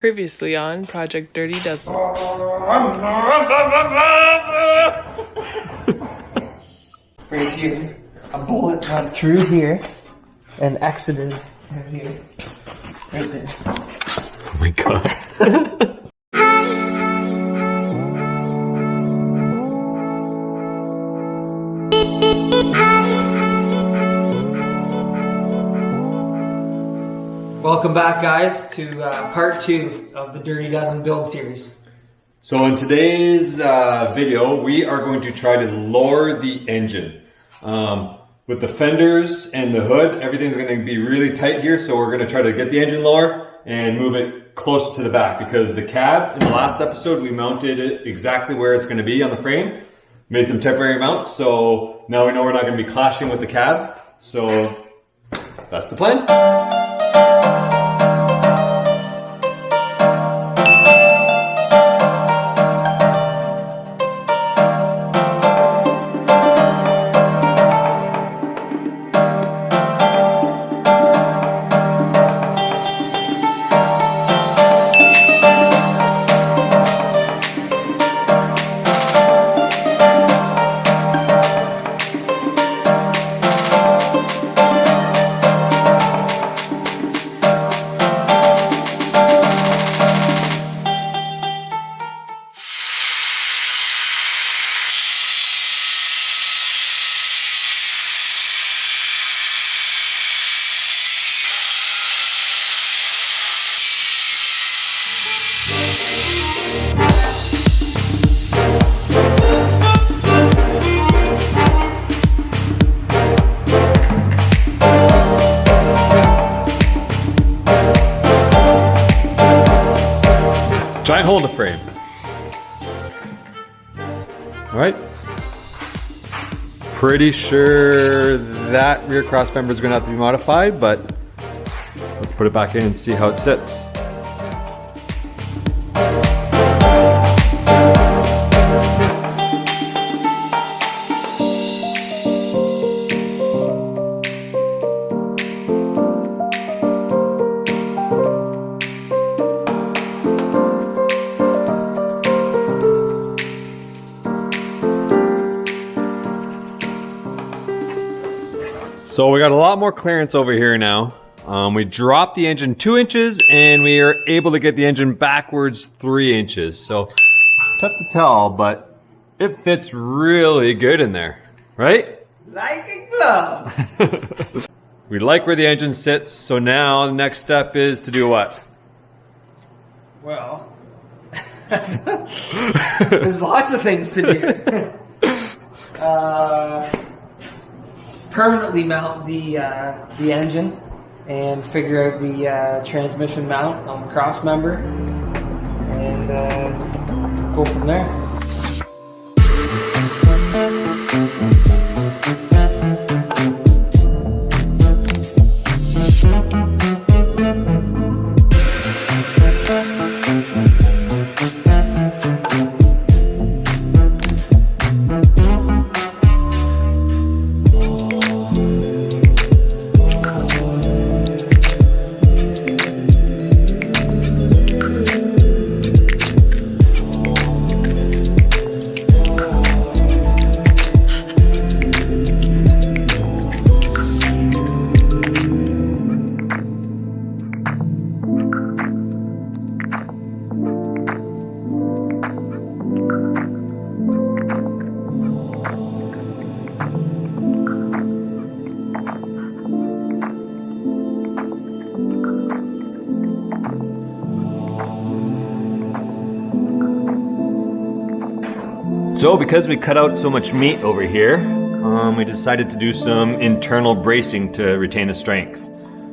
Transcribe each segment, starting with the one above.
Previously on Project Dirty Dozen. Right here, a bullet went through here and exited right here. Right there. Oh my god. Welcome back, guys, to part 2 of the Dirty Dozen build series. So in today's video, we are going to try to lower the engine. With the fenders and the hood, everything's going to be really tight here, so we're going to try to get the engine lower and move it close to the back, because the cab, in the last episode, we mounted it exactly where it's going to be on the frame. Made some temporary mounts, so now we know we're not going to be clashing with the cab. So that's the plan. Try and hold the frame. All right. Pretty sure that rear cross member is going to have to be modified, but let's put it back in and see how it sits. So we got a lot more clearance over here now. We dropped the engine 2 inches and we are able to get the engine backwards 3 inches. So it's tough to tell, but it fits really good in there, right? Like a glove! We like where the engine sits, so now the next step is to do what? Well, there's lots of things to do. Permanently mount the engine and figure out the transmission mount on the cross member, and go from there. So because we cut out so much meat over here, we decided to do some internal bracing to retain the strength.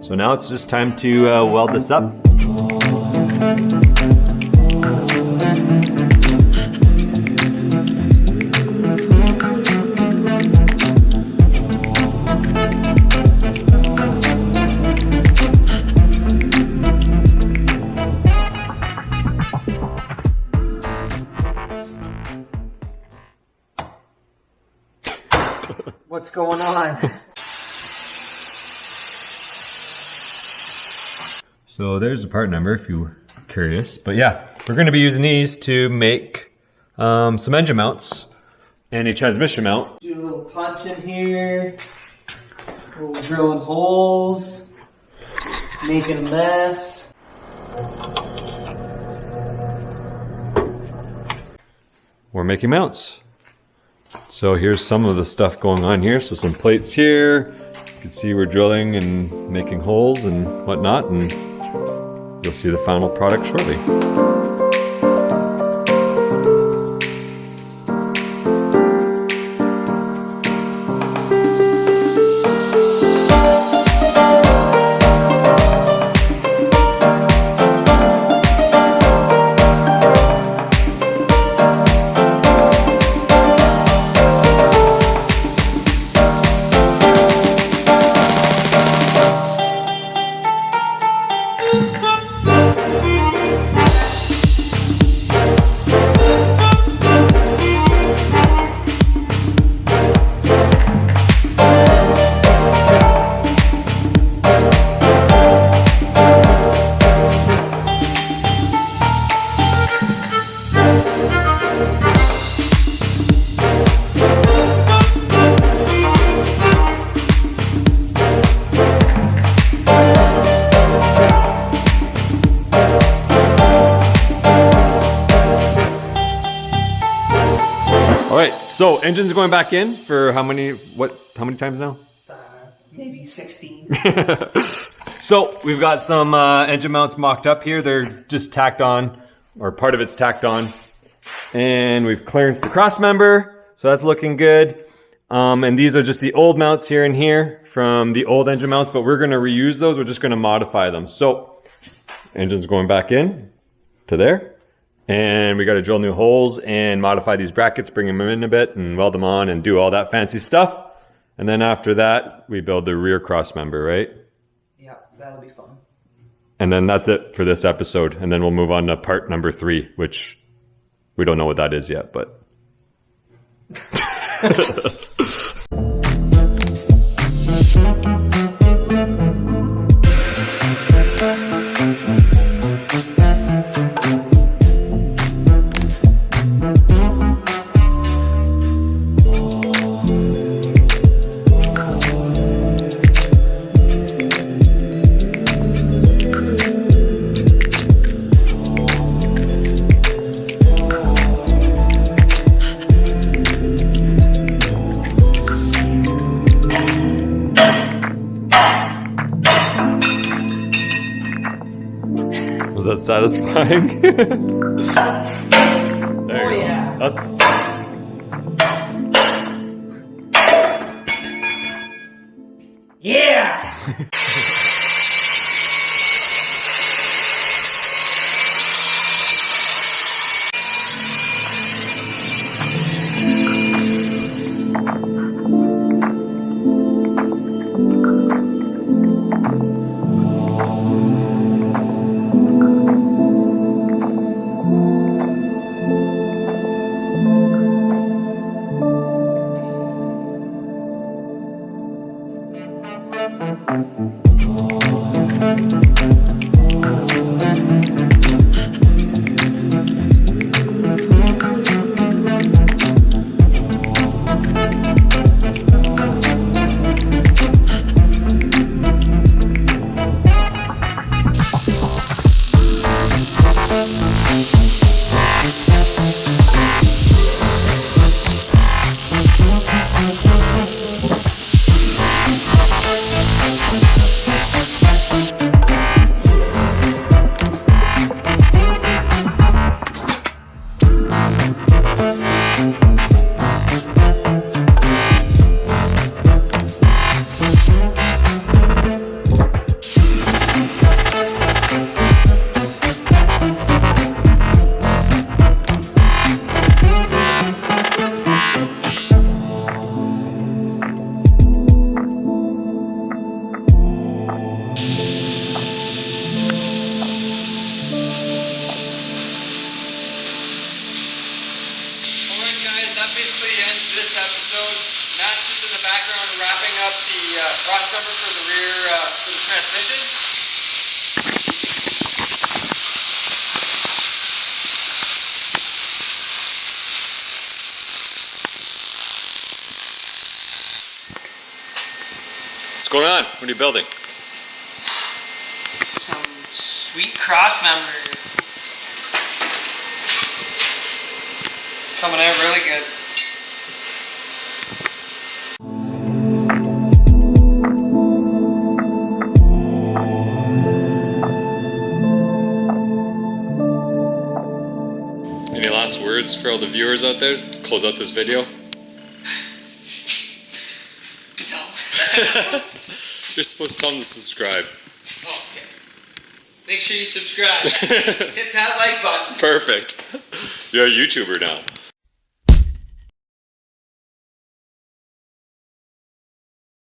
So now it's just time to weld this up. What's going on? So there's the part number if you curious. But yeah, we're going to be using these to make some engine mounts and a transmission mount. Do a little punch in here. We'll drilling holes. Making a mess. We're making mounts. So here's some of the stuff going on here. So some plates here. You can see we're drilling and making holes and whatnot, and you'll see the final product shortly. So engine's going back in for how many times now? Maybe 16. So we've got some engine mounts mocked up here. They're just tacked on, or part of it's tacked on. And we've clearanced the cross member, so that's looking good. And these are just the old mounts here and here from the old engine mounts, but we're gonna reuse those. We're just gonna modify them. So engine's going back in to there. And we got to drill new holes and modify these brackets, bring them in a bit and weld them on and do all that fancy stuff. And then after that, we build the rear cross member, right? Yeah, that'll be fun. And then that's it for this episode. And then we'll move on to part number 3, which we don't know what that is yet, but. Was that satisfying? There Oh, you yeah. go. Yeah! going on? What are you building? Some sweet cross member. It's coming out really good. Any last words for all the viewers out there? Close out this video. No. You're supposed to tell them to subscribe. Oh, okay. Make sure you subscribe. Hit that like button. Perfect. You're a YouTuber now.